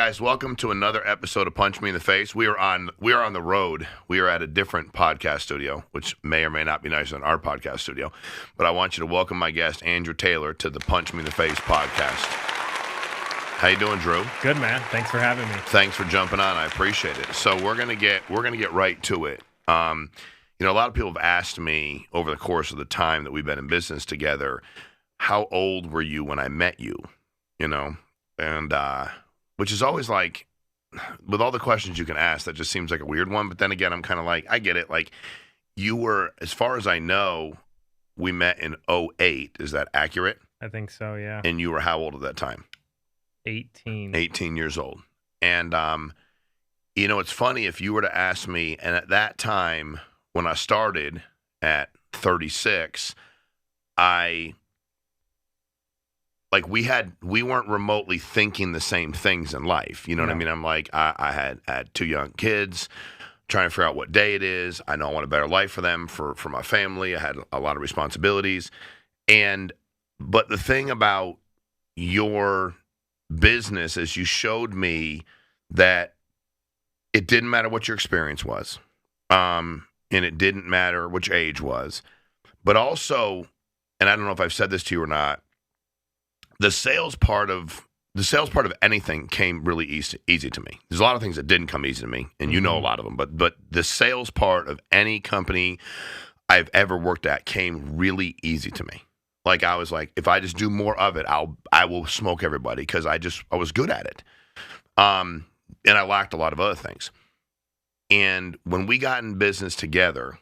guys, welcome to another episode of Punch Me in the Face. We are on the road. We are at a different podcast studio, which may or may not be nicer than our podcast studio. But I want you to welcome my guest, Andrew Taylor, to the Punch Me in the Face podcast. How you doing, Drew? Good, man. Thanks for having me. Thanks for jumping on. I appreciate it. So we're gonna get right to it. A lot of people have asked me over the course of the time that we've been in business together, how old were you when I met you? And which is always like, with all the questions you can ask, that just seems like a weird one. But then again, I'm kind of like, I get it. Like, you were, as far as I know, we met in '08. Is that accurate? I think so, yeah. And you were how old at that time? 18. 18 years old. And, it's funny if you were to ask me, and at that time, when I started at 36, we weren't remotely thinking the same things in life. You know what I mean? I'm like, I had two young kids, trying to figure out what day it is. I know I want a better life for them, for my family. I had a lot of responsibilities. But the thing about your business is you showed me that it didn't matter what your experience was. And it didn't matter which age was. But also, and I don't know if I've said this to you or not, the sales part of anything came really easy to me. There's a lot of things that didn't come easy to me, and you know a lot of them. But the sales part of any company I've ever worked at came really easy to me. Like, I was like, if I just do more of it, I will smoke everybody because I was good at it. And I lacked a lot of other things. And when we got in business together,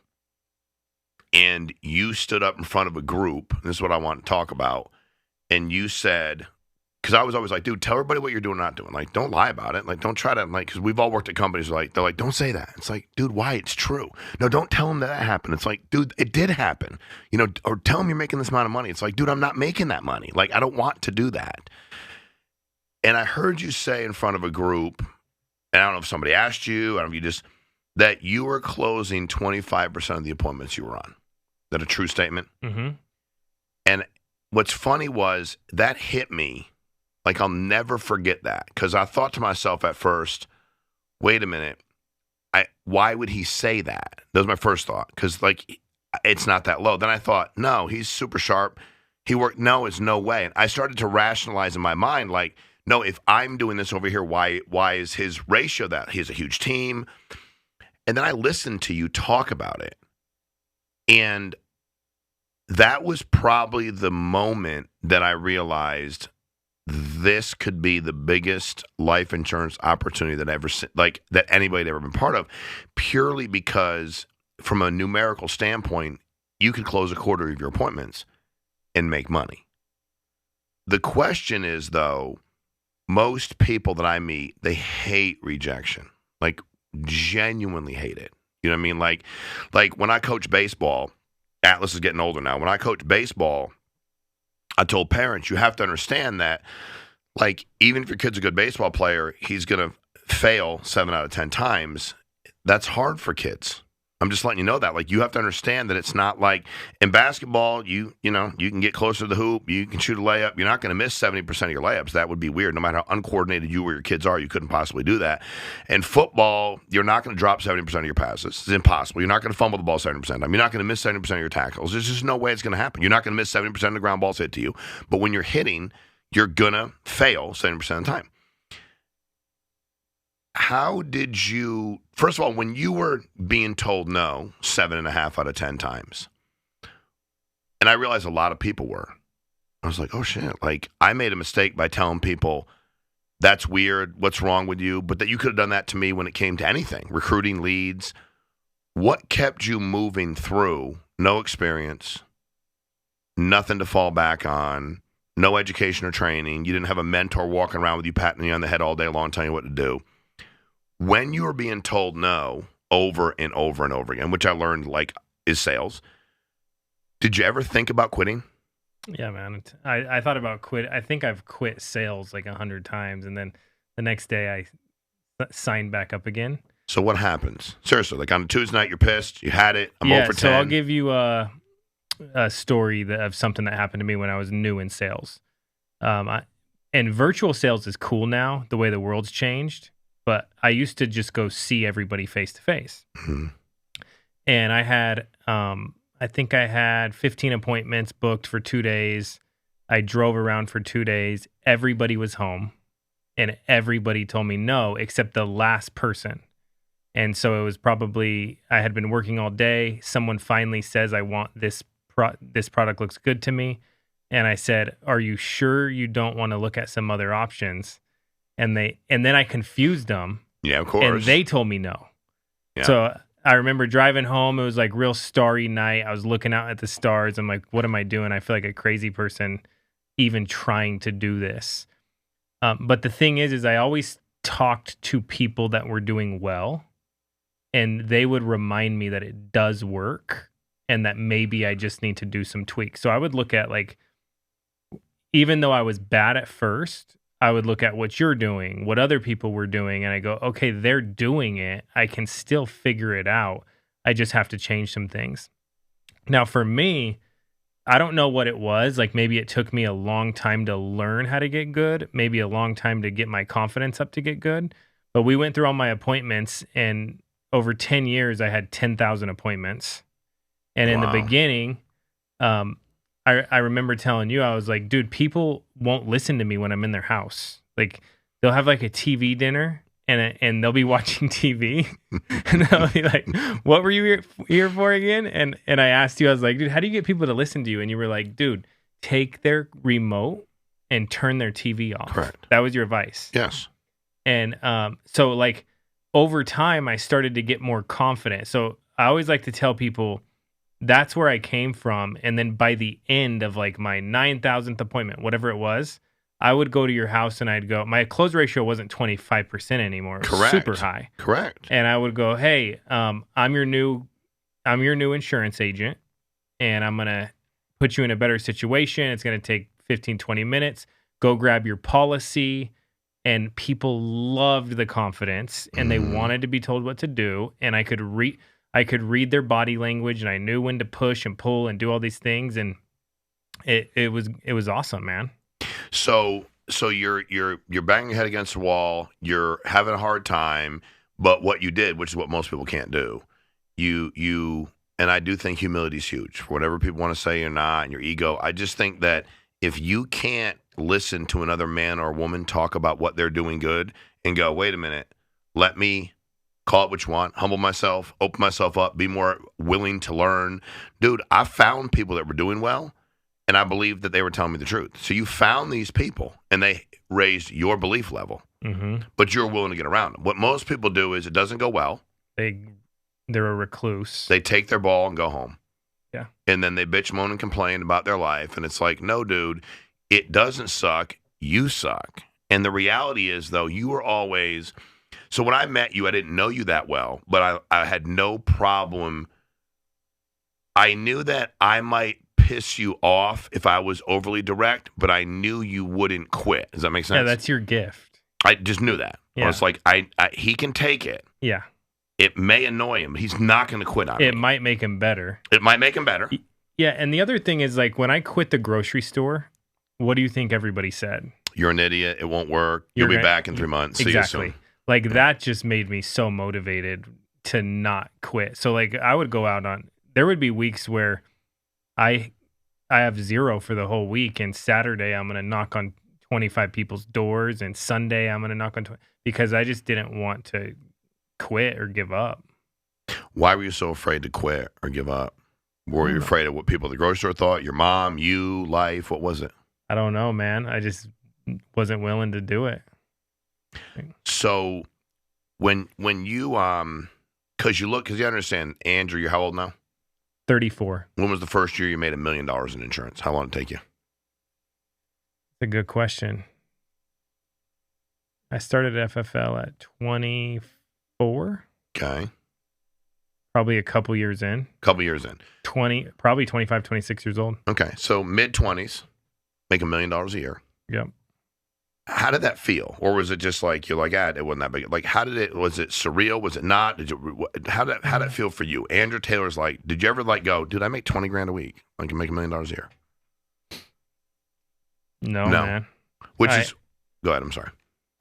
and you stood up in front of a group, this is what I want to talk about. And you said, because I was always like, dude, tell everybody what you're doing or not doing. Like, don't lie about it. Like, don't try to, because we've all worked at companies they're like, don't say that. It's like, dude, why? It's true. No, don't tell them that happened. It's like, dude, it did happen. Or tell them you're making this amount of money. It's like, dude, I'm not making that money. Like, I don't want to do that. And I heard you say in front of a group, and I don't know if somebody asked you, I don't know if you just, that you were closing 25% of the appointments you were on. Is that a true statement? Mm-hmm. And what's funny was that hit me. Like, I'll never forget that, because I thought to myself at first, wait a minute, why would he say that? That was my first thought, because, like, it's not that low. Then I thought, no, he's super sharp. He worked, no, it's no way. And I started to rationalize in my mind, like, no, if I'm doing this over here, why is his ratio that? He has a huge team. And then I listened to you talk about it. And that was probably the moment that I realized this could be the biggest life insurance opportunity that anybody had ever been part of, purely because from a numerical standpoint, you could close a quarter of your appointments and make money. The question is, though, most people that I meet, they hate rejection, like genuinely hate it. You know what I mean? Like when I coach baseball, Atlas is getting older now. When I coach baseball, I told parents, you have to understand that, like, even if your kid's a good baseball player, he's going to fail 7 out of 10 times. That's hard for kids. I'm just letting you know that. Like, you have to understand that it's not like in basketball, you can get closer to the hoop, you can shoot a layup. You're not going to miss 70% of your layups. That would be weird. No matter how uncoordinated you or your kids are, you couldn't possibly do that. In football, you're not going to drop 70% of your passes. It's impossible. You're not going to fumble the ball 70% of the time. You're not going to miss 70% of your tackles. There's just no way it's going to happen. You're not going to miss 70% of the ground balls hit to you. But when you're hitting, you're going to fail 70% of the time. How did you, first of all, when you were being told no 7.5 out of 10 times, and I realized a lot of people were, I was like, oh shit, like, I made a mistake by telling people, that's weird, what's wrong with you, but that you could have done that to me when it came to anything, recruiting leads. What kept you moving through? No experience, nothing to fall back on, no education or training. You didn't have a mentor walking around with you, patting you on the head all day long, telling you what to do. When you were being told no over and over and over again, which I learned, like, is sales, did you ever think about quitting? Yeah, man. I thought about quit. I think I've quit sales like 100 times, and then the next day I signed back up again. So what happens? Seriously, like on a Tuesday night, you're pissed, you had it, I'm over 10. So I'll give you a story of something that happened to me when I was new in sales. And virtual sales is cool now, the way the world's changed. But I used to just go see everybody face to face. And I had, I think I had 15 appointments booked for 2 days. I drove around for 2 days. Everybody was home, and everybody told me no, except the last person. And so it was probably, I had been working all day. Someone finally says, I want this product looks good to me. And I said, are you sure you don't want to look at some other options? And then I confused them. Yeah, of course. And they told me no. Yeah. So I remember driving home. It was like real starry night. I was looking out at the stars. I'm like, what am I doing? I feel like a crazy person even trying to do this. But the thing is I always talked to people that were doing well, and they would remind me that it does work and that maybe I just need to do some tweaks. So I would look at, like, even though I was bad at first, I would look at what you're doing, what other people were doing, and I go, okay, they're doing it. I can still figure it out. I just have to change some things. Now, for me, I don't know what it was. Like, maybe it took me a long time to learn how to get good, maybe a long time to get my confidence up to get good. But we went through all my appointments, and over 10 years, I had 10,000 appointments. And in the beginning, I remember telling you, I was like, dude, people won't listen to me when I'm in their house. Like, they'll have like a TV dinner and they'll be watching TV and they'll be like, what were you here for again? And I asked you, I was like, dude, how do you get people to listen to you? And you were like, dude, take their remote and turn their TV off. Correct. That was your advice. Yes. And so, like, over time, I started to get more confident. So I always like to tell people, that's where I came from. And then by the end of like my 9,000th appointment, whatever it was, I would go to your house and I'd go, my close ratio wasn't 25% anymore. It was Correct. super high. Correct. And I would go, hey, I'm your new insurance agent, and I'm going to put you in a better situation. It's going to take 15, 20 minutes. Go grab your policy. And people loved the confidence, and they wanted to be told what to do. And I could read their body language, and I knew when to push and pull and do all these things, and it was awesome, man. So you're banging your head against the wall, you're having a hard time, but what you did, which is what most people can't do, you and I do think humility is huge. For whatever people want to say you're not, and your ego, I just think that if you can't listen to another man or woman talk about what they're doing good and go, wait a minute, let me call it what you want, humble myself, open myself up, be more willing to learn. Dude, I found people that were doing well, and I believed that they were telling me the truth. So you found these people, and they raised your belief level, but you're willing to get around them. What most people do is it doesn't go well. They're a recluse. They take their ball and go home. Yeah. And then they bitch, moan, and complain about their life, and it's like, no, dude, it doesn't suck. You suck. And the reality is, though, you were always... So when I met you, I didn't know you that well, but I had no problem. I knew that I might piss you off if I was overly direct, but I knew you wouldn't quit. Does that make sense? Yeah, that's your gift. I just knew that. Yeah. I was like, he can take it. Yeah. It may annoy him. He's not going to quit on me. It might make him better. It might make him better. Yeah, and the other thing is, like, when I quit the grocery store, what do you think everybody said? You're an idiot. It won't work. You'll be back in 3 months. Exactly. See you soon. Like, that just made me so motivated to not quit. So, like, I would go out on... There would be weeks where I have 0 for the whole week, and Saturday I'm going to knock on 25 people's doors, and Sunday I'm going to knock on 20... Because I just didn't want to quit or give up. Why were you so afraid to quit or give up? Were you afraid of what people at the grocery store thought? Your mom, you, life? What was it? I don't know, man. I just wasn't willing to do it. So when you because you understand, Andrew, you're how old now? 34. When was the first year you made $1 million in insurance? How long did it take you? That's a good question. I started at FFL at 24. Okay. Probably a couple years in. Couple years in. Probably 25, 26 years old. Okay. So mid-20s, make $1 million a year. Yep. How did that feel? Or was it just like, you're like, it wasn't that big? Like, was it surreal? Was it not? How did it feel for you? Andrew Taylor's like, did you ever like go, dude, I make 20 grand a week. I can make $1 million a year. No, man. Which is Go ahead. I'm sorry.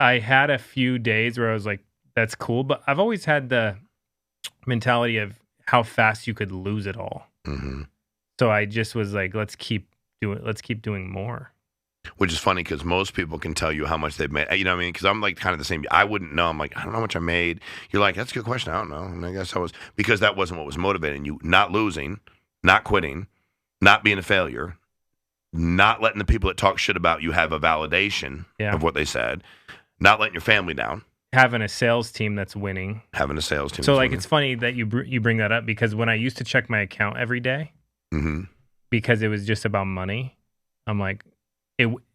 I had a few days where I was like, that's cool, but I've always had the mentality of how fast you could lose it all. Mm-hmm. So I just was like, let's keep doing more. Which is funny because most people can tell you how much they've made. You know what I mean? Because I'm like kind of the same. I wouldn't know. I'm like, I don't know how much I made. You're like, that's a good question. I don't know. And I guess I was, because that wasn't what was motivating you. Not losing, not quitting, not being a failure, not letting the people that talk shit about you have a validation of what they said, not letting your family down. Having a sales team that's winning. Having a sales team. So like, it's funny that you bring that up, because when I used to check my account every day, because it was just about money, I'm like,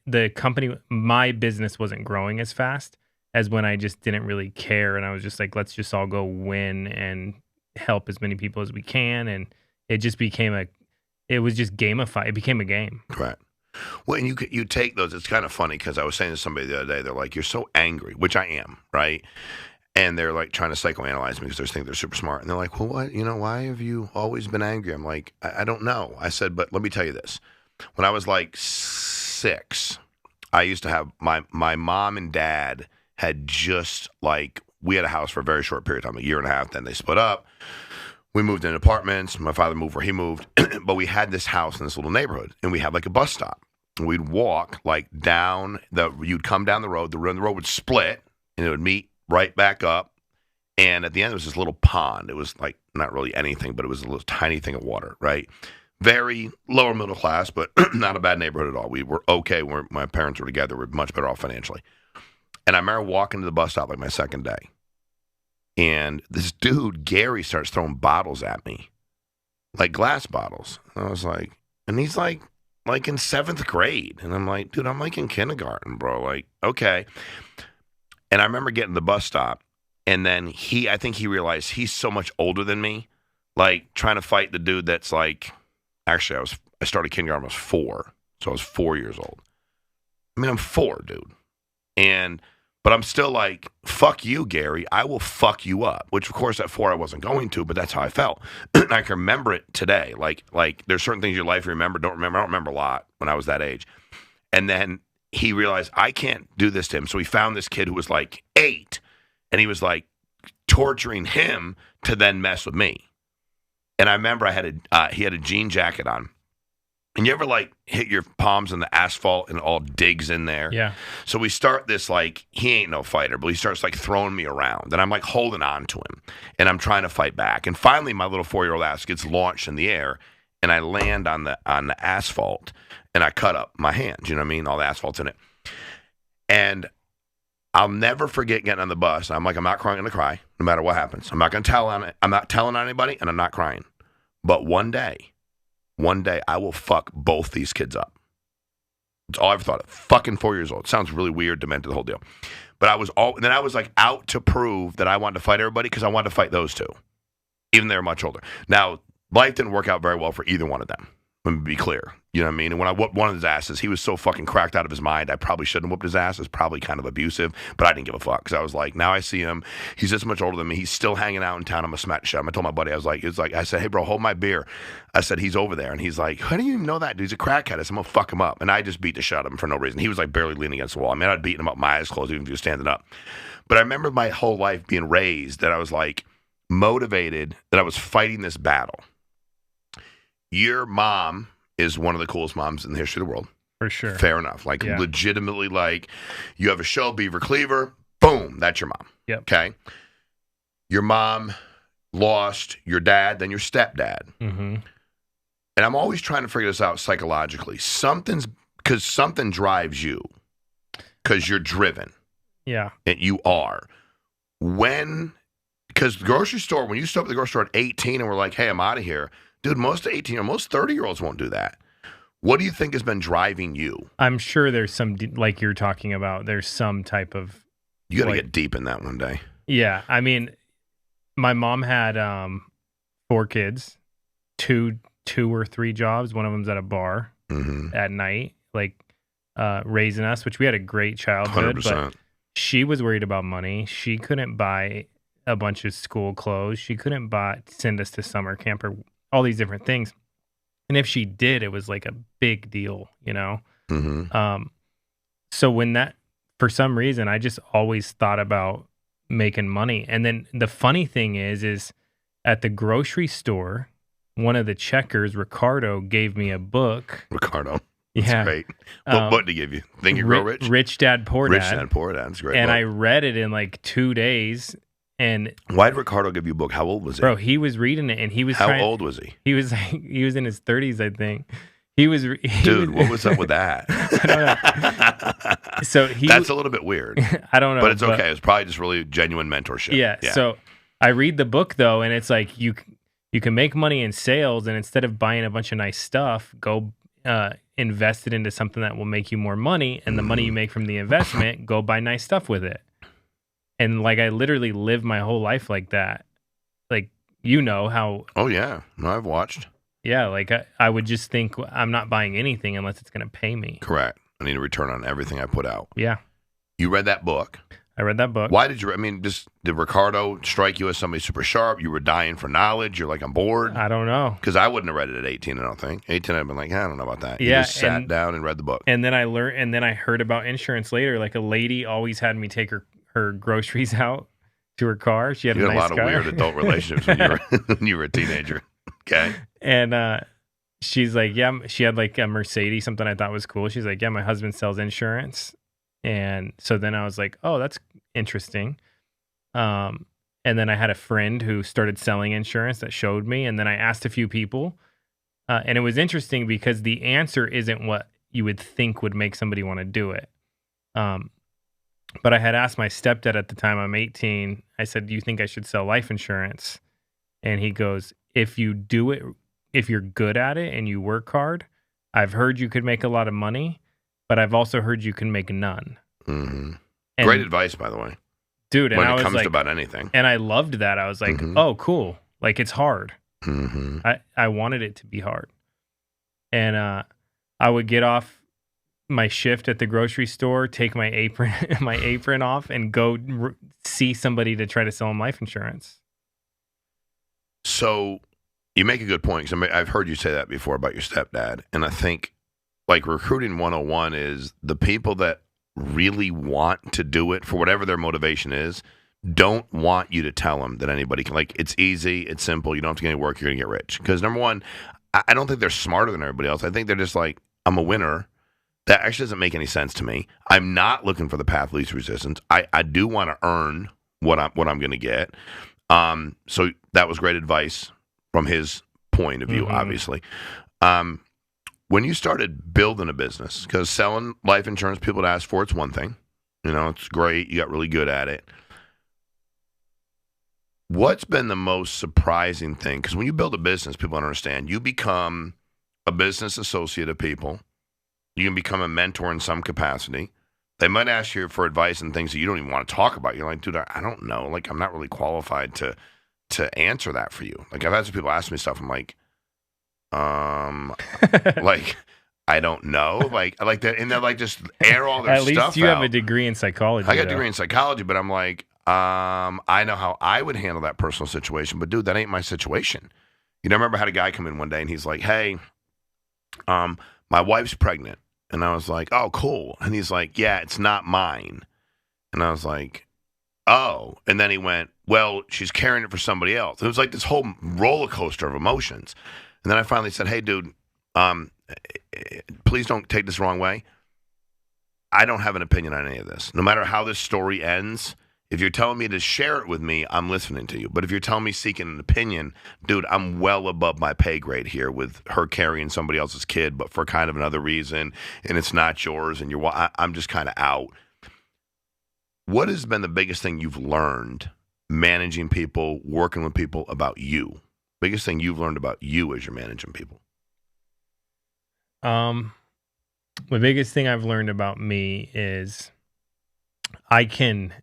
the company, my business wasn't growing as fast as when I just didn't really care. And I was just like, let's just all go win and help as many people as we can. And it just became it was just gamified. It became a game. Right. Well, and you take those. It's kind of funny because I was saying to somebody the other day, they're like, you're so angry, which I am, right? And they're like trying to psychoanalyze me because they think they're super smart. And they're like, well, what? Why have you always been angry? I'm like, I don't know. I said, but let me tell you this. When I was like 6, I used to have my mom and dad had just like, we had a house for a very short period of time, a year and a half. Then they split up. We moved in apartments. My father moved where he moved. But we had this house in this little neighborhood, and we had like a bus stop. And we'd walk like you'd come down the road would split, and it would meet right back up. And at the end, there was this little pond. It was like not really anything, but it was a little tiny thing of water, right? Very lower middle class, but not a bad neighborhood at all. We were okay when my parents were together. We were much better off financially. And I remember walking to the bus stop like my second day. And this dude, Gary, starts throwing bottles at me, like glass bottles. And I was like, and he's like in 7th grade. And I'm like, dude, I'm like in kindergarten, bro. Like, okay. And I remember getting to the bus stop. And then I think he realized he's so much older than me, like trying to fight the dude that's like, actually, I started kindergarten, I was 4. So I was 4 years old. I mean, I'm 4, dude. But I'm still like, fuck you, Gary. I will fuck you up. Which, of course, at 4 I wasn't going to, but that's how I felt. I can remember it today. Like there's certain things in your life you remember, don't remember. I don't remember a lot when I was that age. And then he realized, I can't do this to him. So he found this kid who was like 8, and he was like torturing him to then mess with me. And I remember he had a jean jacket on. And you ever like hit your palms in the asphalt and it all digs in there? Yeah. So we start this like, he ain't no fighter, but he starts like throwing me around. And I'm like holding on to him. And I'm trying to fight back. And finally my little 4-year-old ass gets launched in the air. And I land on the asphalt. And I cut up my hand. You know what I mean? All the asphalt's in it. And I'll never forget getting on the bus. I'm like, I'm not going to cry no matter what happens. I'm not going to tell on it. I'm not telling on anybody, and I'm not crying. But one day, I will fuck both these kids up. It's all I ever thought of. Fucking 4 years old. It sounds really weird, demented, the whole deal. But I was like out to prove that I wanted to fight everybody because I wanted to fight those two, even though they're much older. Now, life didn't work out very well for either one of them. Let me be clear. You know what I mean? And when I whooped one of his asses, he was so fucking cracked out of his mind. I probably shouldn't have whooped his ass. It's probably kind of abusive, but I didn't give a fuck because I was like, now I see him. He's this much older than me. He's still hanging out in town. I'm a smack shot him. I told my buddy, I said, hey, bro, hold my beer. I said, he's over there. And he's like, how do you even know that dude? He's a crackhead. I said, I'm going to fuck him up. And I just beat the shit out of him for no reason. He was like barely leaning against the wall. I mean, I'd beaten him up, my eyes closed, even if he was standing up. But I remember my whole life being raised that I was like motivated, that I was fighting this battle. Your mom is one of the coolest moms in the history of the world. For sure. Fair enough. Like, legitimately, like, you have a show, Beaver Cleaver, boom, that's your mom. Yep. Okay? Your mom lost your dad, then your stepdad. Mm-hmm. And I'm always trying to figure this out psychologically. Because something drives you. Because you're driven. Yeah. And you are. Because the grocery store, when you stop at the grocery store at 18 and we're like, hey, I'm out of here. Dude, most 30-year-olds won't do that. What do you think has been driving you? I'm sure there's some, like you're talking about, there's some type of... You got to get deep in that one day. Yeah. I mean, my mom had 4 kids, two or 3 jobs. One of them's at a bar at night, like raising us, which we had a great childhood. 100%. But she was worried about money. She couldn't buy a bunch of school clothes. She couldn't send us to summer camp or all these different things. And if she did, it was like a big deal, you know? Mm-hmm. So when that for some reason, I just always thought about making money. And then the funny thing is at the grocery store, one of the checkers, Ricardo, gave me a book. Ricardo. That's Yeah. great. What book did he give you? Think You Grow Rich? Rich Dad, Poor Dad. Rich Dad, Poor Dad. That's a great And book. I read it in like 2 days. And why did Ricardo give you a book? How old was he? bro, he was reading it and he was How old was he? He was in his 30s, I think. Dude, what was up with that? I don't know. So that's a little bit weird. I don't know. But it's okay. It's probably just really genuine mentorship. Yeah. So I read the book though, and it's like you can make money in sales, and instead of buying a bunch of nice stuff, go invest it into something that will make you more money, and the money you make from the investment, go buy nice stuff with it. And like I literally lived my whole life like that. Like how. Oh yeah, no, I've watched. Yeah, like I would just think I'm not buying anything unless it's going to pay me. Correct. I need a return on everything I put out. Yeah. You read that book. I read that book. Why did you? Did Ricardo strike you as somebody super sharp? You were dying for knowledge. You're like, I'm bored. I don't know. Because I wouldn't have read it at 18. I don't think 18. I'd been like, I don't know about that. Yeah, You just sat down and read the book. And then I learned, and then I heard about insurance later. Like a lady always had me take her groceries out to her car. She had you a had nice a lot car. of weird adult relationships when you were a teenager. Okay. And she's like, yeah, she had like a Mercedes, something I thought was cool. She's like, yeah, my husband sells insurance. And so then I was like, oh, that's interesting. And then I had a friend who started selling insurance that showed me. And then I asked a few people. And it was interesting because the answer isn't what you would think would make somebody want to do it. But I had asked my stepdad at the time, I'm 18. I said, do you think I should sell life insurance? And he goes, if you do it, if you're good at it and you work hard, I've heard you could make a lot of money, but I've also heard you can make none. Mm-hmm. Great advice, by the way. Dude, and when I it was comes like, to about anything. And I loved that. I was like, oh, cool. Like, it's hard. Mm-hmm. I wanted it to be hard. And I would get off my shift at the grocery store, take my apron off, and go see somebody to try to sell them life insurance. So you make a good point, because I've heard you say that before about your stepdad. And I think, like, recruiting 101 is the people that really want to do it, for whatever their motivation is, don't want you to tell them that anybody can. Like, it's easy, it's simple, you don't have to get any work, you're going to get rich. Because, number one, I don't think they're smarter than everybody else. I think they're just like, I'm a winner. That actually doesn't make any sense to me. I'm not looking for the path of least resistance. I do want to earn what I'm going to get. So that was great advice from his point of view, obviously. When you started building a business, because selling life insurance, people to ask for, it's one thing. It's great. You got really good at it. What's been the most surprising thing? Because when you build a business, people don't understand. You become a business associate of people. You can become a mentor in some capacity. They might ask you for advice and things that you don't even want to talk about. You're like, dude, I don't know. Like, I'm not really qualified to answer that for you. Like, I've had some people ask me stuff. I'm like, like, I don't know. Like that, and they're like, just air all their stuff out. At least you have a degree in psychology. I got a degree in psychology, but I'm like, I know how I would handle that personal situation, but dude, that ain't my situation. I remember I had a guy come in one day and he's like, hey, my wife's pregnant. And I was like, oh, cool. And he's like, yeah, it's not mine. And I was like, oh. And then he went, well, she's carrying it for somebody else. It was like this whole roller coaster of emotions. And then I finally said, hey, dude, please don't take this the wrong way. I don't have an opinion on any of this. No matter how this story ends, if you're telling me to share it with me, I'm listening to you. But if you're telling me seeking an opinion, dude, I'm well above my pay grade here with her carrying somebody else's kid, but for kind of another reason, and it's not yours, and I'm just kind of out. What has been the biggest thing you've learned managing people, working with people about you? Biggest thing you've learned about you as you're managing people? The biggest thing I've learned about me is I can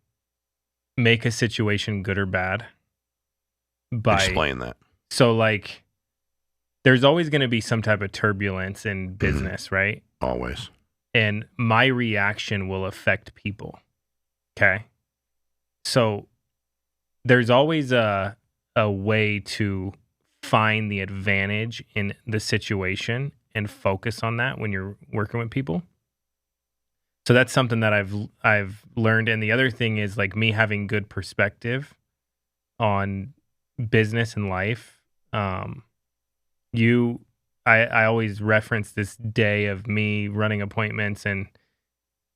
make a situation good or bad. Explain that. So, like, there's always going to be some type of turbulence in business, right? Always. And my reaction will affect people. Okay? So, there's always a way to find the advantage in the situation and focus on that when you're working with people. So that's something that I've learned. And the other thing is like me having good perspective on business and life. Um, you, I always reference this day of me running appointments and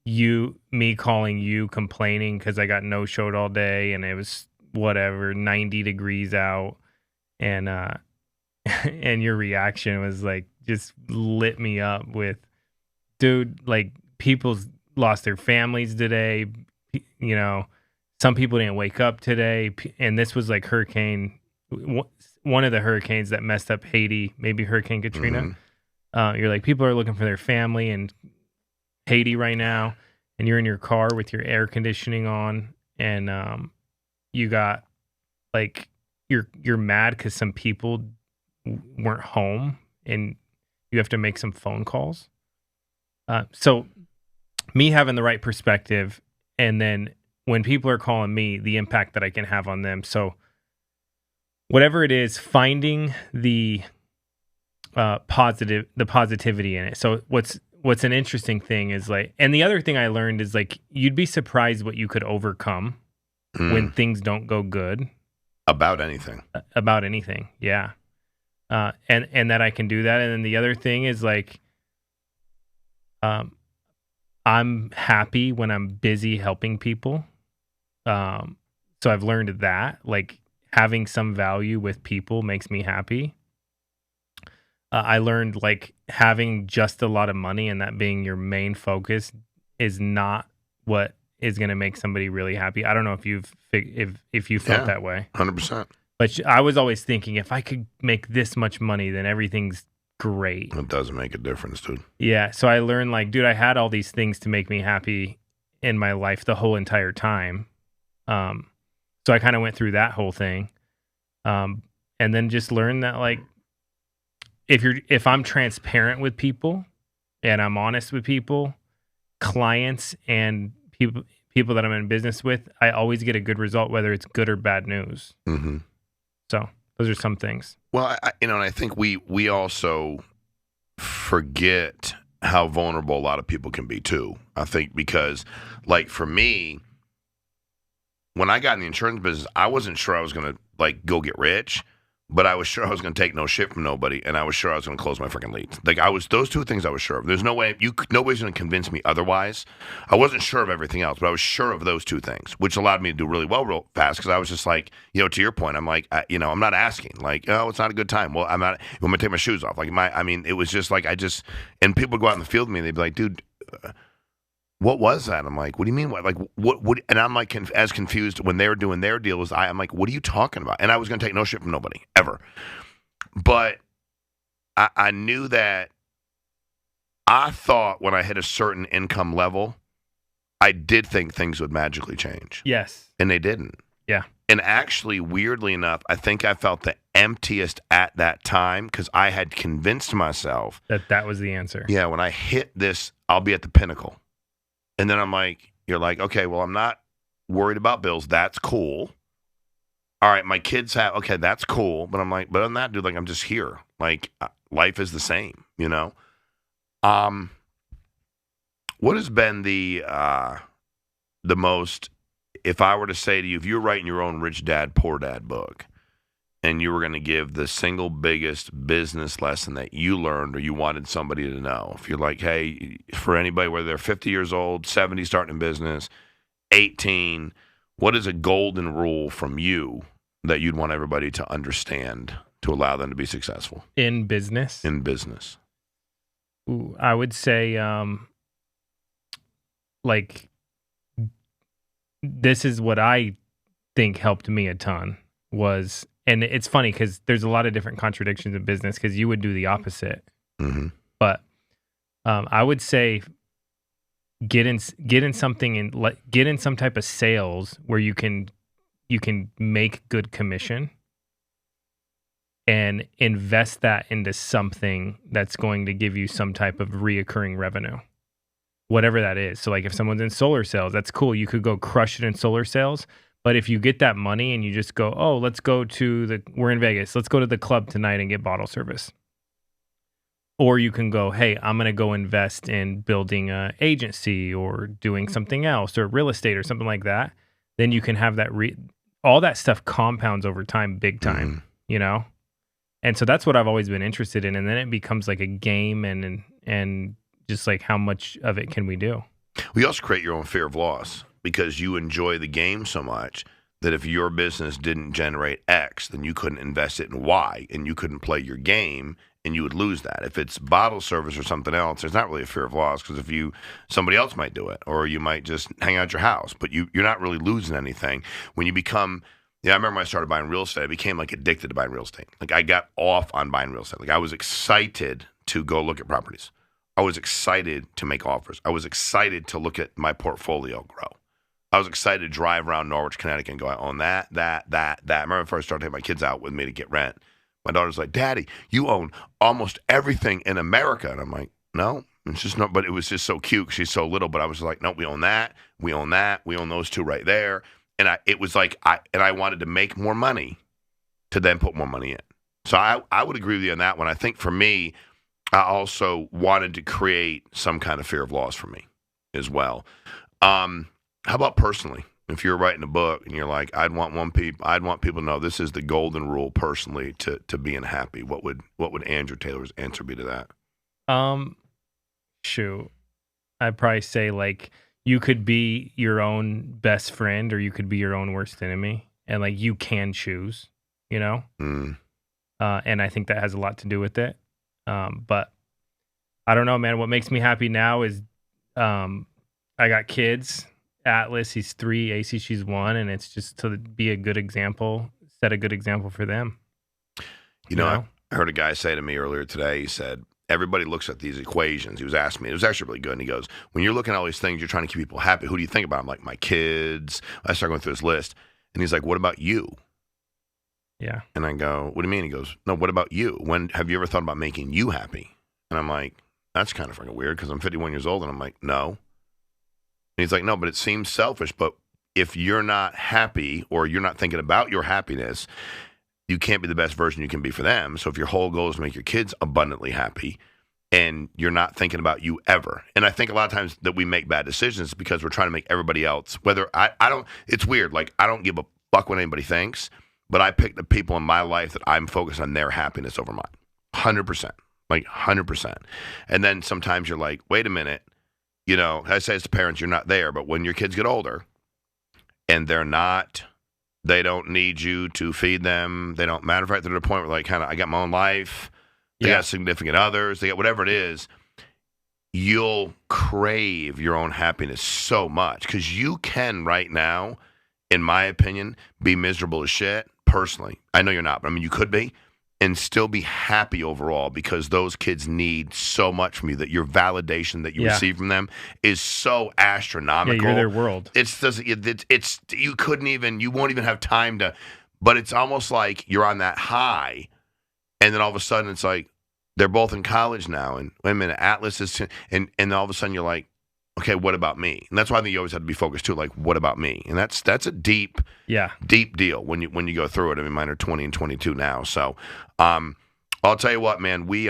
me calling you complaining because I got no showed all day and it was whatever 90 degrees out, and and your reaction was like just lit me up with, dude, like people's lost their families today. You know, some people didn't wake up today, and this was like one of the hurricanes that messed up Haiti, maybe Hurricane Katrina. You're like, people are looking for their family in Haiti right now, and you're in your car with your air conditioning on, and you got like you're mad because some people weren't home, and you have to make some phone calls. So me having the right perspective, and then when people are calling me, the impact that I can have on them. So whatever it is, finding the positivity in it. So what's an interesting thing is like, and the other thing I learned is like, you'd be surprised what you could overcome when things don't go good. About anything. About anything, yeah. And that I can do that. And then the other thing is like, I'm happy when I'm busy helping people. So I've learned that like having some value with people makes me happy. I learned like having just a lot of money and that being your main focus is not what is going to make somebody really happy. I don't know if if you felt that way. 100%. But I was always thinking if I could make this much money, then everything's great. It doesn't make a difference, dude. Yeah. So I learned like, dude, I had all these things to make me happy in my life the whole entire time. So I kind of went through that whole thing. And then just learned that like, if I'm transparent with people and I'm honest with people, clients and people that I'm in business with, I always get a good result, whether it's good or bad news. Mm-hmm. So those are some things. Well, and I think we also forget how vulnerable a lot of people can be too. I think because, like for me, when I got in the insurance business, I wasn't sure I was going to like go get rich, but I was sure I was going to take no shit from nobody, and I was sure I was going to close my freaking leads. Like those two things I was sure of. There's no way nobody's going to convince me otherwise. I wasn't sure of everything else, but I was sure of those two things, which allowed me to do really well real fast. Because I was just like, to your point, I'm like, I'm not asking, like, oh, it's not a good time. Well, I'm not. I'm going to take my shoes off. Like it was just like and people would go out in the field with me, and they'd be like, dude. What was that? I'm like, what do you mean? What? And I'm like, as confused when they were doing their deal as I'm like, what are you talking about? And I was going to take no shit from nobody ever. But I knew that I thought when I hit a certain income level, I did think things would magically change. Yes. And they didn't. Yeah. And actually, weirdly enough, I think I felt the emptiest at that time because I had convinced myself that was the answer. Yeah. When I hit this, I'll be at the pinnacle. And then I'm like, you're like, okay, well, I'm not worried about bills. That's cool. All right, my kids okay, that's cool. But I'm like, but on that, dude, like, I'm just here. Like, life is the same, What has been the most, if I were to say to you, if you're writing your own Rich Dad, Poor Dad book, and you were going to give the single biggest business lesson that you learned or you wanted somebody to know, if you're like, hey, for anybody, whether they're 50 years old, 70 starting in business, 18, what is a golden rule from you that you'd want everybody to understand to allow them to be successful? In business? In business. Ooh, I would say, like, this is what I think helped me a ton was... And it's funny because there's a lot of different contradictions in business because you would do the opposite. Mm-hmm. But I would say get in something and get in some type of sales where you can make good commission and invest that into something that's going to give you some type of reoccurring revenue, whatever that is. So like if someone's in solar sales, that's cool. You could go crush it in solar sales. But if you get that money and you just go, oh, we're in Vegas. Let's go to the club tonight and get bottle service. Or you can go, hey, I'm going to go invest in building an agency or doing something else or real estate or something like that. Then you can have that, all that stuff compounds over time, big time, you know? And so that's what I've always been interested in. And then it becomes like a game and just like how much of it can we do? We also create your own fear of loss because you enjoy the game so much that if your business didn't generate X, then you couldn't invest it in Y and you couldn't play your game and you would lose that. If it's bottle service or something else, there's not really a fear of loss because somebody else might do it or you might just hang out at your house, but you're not really losing anything. When you become, I remember when I started buying real estate, I became like addicted to buying real estate. Like I got off on buying real estate. Like I was excited to go look at properties. I was excited to make offers. I was excited to look at my portfolio grow. I was excited to drive around Norwich, Connecticut and go, I own that. I remember when I first started taking my kids out with me to get rent. My daughter's like, Daddy, you own almost everything in America. And I'm like, no, it's just not, but it was just so cute because she's so little. But I was like, no, we own that. We own that. We own those two right there. And it was like, I wanted to make more money to then put more money in. So I would agree with you on that one. I think for me, I also wanted to create some kind of fear of loss for me as well. How about personally? If you're writing a book and you're like, I'd want people to know this is the golden rule personally to being happy. What would Andrew Taylor's answer be to that? Shoot, I'd probably say like you could be your own best friend or you could be your own worst enemy, and like you can choose, you know. And I think that has a lot to do with it. But I don't know, man. What makes me happy now is I got kids. Atlas, he's 3, AC, she's 1, and it's just to be a good example, set a good example for them. You know? I heard a guy say to me earlier today, he said, everybody looks at these equations. He was asking me, it was actually really good, and he goes, when you're looking at all these things, you're trying to keep people happy, who do you think about? I'm like, my kids. I started going through his list, and he's like, what about you? Yeah. And I go, what do you mean? He goes, no, what about you? When have you ever thought about making you happy? And I'm like, that's kind of freaking weird because I'm 51 years old, and I'm like, no. And he's like, no, but it seems selfish. But if you're not happy or you're not thinking about your happiness, you can't be the best version you can be for them. So if your whole goal is to make your kids abundantly happy and you're not thinking about you ever. And I think a lot of times that we make bad decisions because we're trying to make everybody else, whether I don't, it's weird. Like I don't give a fuck what anybody thinks, but I pick the people in my life that I'm focused on their happiness over mine. 100%. Like 100%. And then sometimes you're like, wait a minute. You know, I say as to parents, you're not there, but when your kids get older and they don't need you to feed them. They don't, matter of fact, they're at a point where like I got my own life. They got significant others. They got whatever it is. You'll crave your own happiness so much because you can right now, in my opinion, be miserable as shit personally. I know you're not, but I mean, you could be. And still be happy overall because those kids need so much from you that your validation that you receive from them is so astronomical. Yeah, you're their world. You won't even have time to, but it's almost like you're on that high and then all of a sudden it's like they're both in college now and wait a minute, Atlas is, and all of a sudden you're like, okay, what about me? And that's why I think you always have to be focused too. Like, what about me? And that's a deep deal when you go through it. I mean, mine are 20 and 22 now. So, I'll tell you what, man, we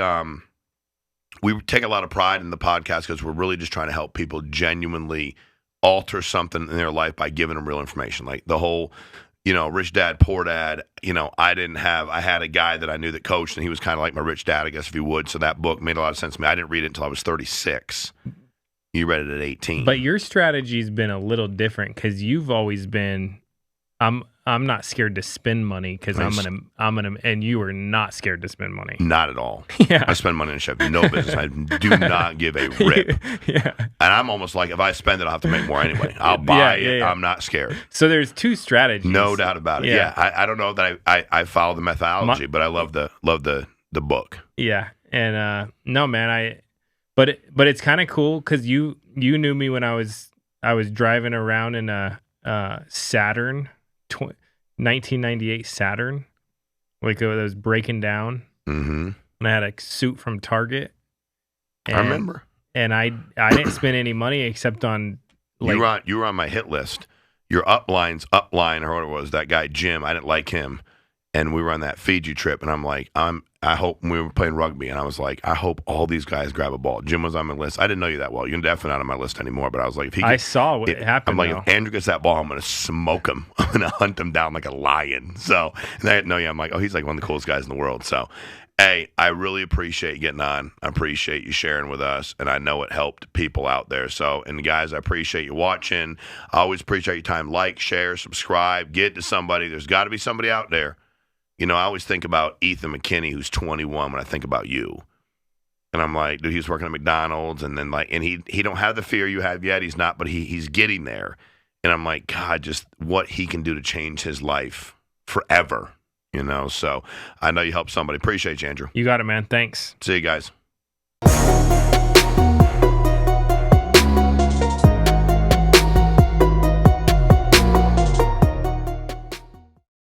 take a lot of pride in the podcast because we're really just trying to help people genuinely alter something in their life by giving them real information. Like the whole, rich dad, poor dad. I had a guy that I knew that coached, and he was kind of like my rich dad, I guess, if you would. So that book made a lot of sense to me. I didn't read it until I was 36. You read it at 18. But your strategy's been a little different because you've always been, I'm not scared to spend money because I'm gonna, and you are not scared to spend money. Not at all. Yeah. I spend money in shit. No business. I do not give a rip. Yeah. And I'm almost like, if I spend it, I'll have to make more anyway. I'll buy it. Yeah. I'm not scared. So there's two strategies. No doubt about it. Yeah. I don't know that I follow the methodology, but I love the book. Yeah. And no, man, But it's kind of cool because you knew me when I was driving around in a Saturn, 1998 Saturn, like it was breaking down. Mm-hmm. And I had a suit from Target. And, I remember. And I didn't spend any money except on like you were on my hit list. Your upline or whatever it was, that guy Jim. I didn't like him. And we were on that Fiji trip, and I'm like, I hope we were playing rugby, and I was like, I hope all these guys grab a ball. Jim was on my list. I didn't know you that well. You're definitely not on my list anymore. But I was like, if he, I saw what happened. I'm like, though. if Andrew gets that ball, I'm gonna smoke him. I'm gonna hunt him down like a lion. So, and I didn't know you. I'm like, oh, he's like one of the coolest guys in the world. So, hey, I really appreciate you getting on. I appreciate you sharing with us, and I know it helped people out there. So, and guys, I appreciate you watching. I always appreciate your time. Like, share, subscribe, get to somebody. There's got to be somebody out there. You know, I always think about Ethan McKinney, who's 21, when I think about you. And I'm like, dude, he's working at McDonald's, and then and he don't have the fear you have yet. He's not, but he's getting there. And I'm like, God, just what he can do to change his life forever. You know, so I know you helped somebody. Appreciate you, Andrew. You got it, man. Thanks. See you guys.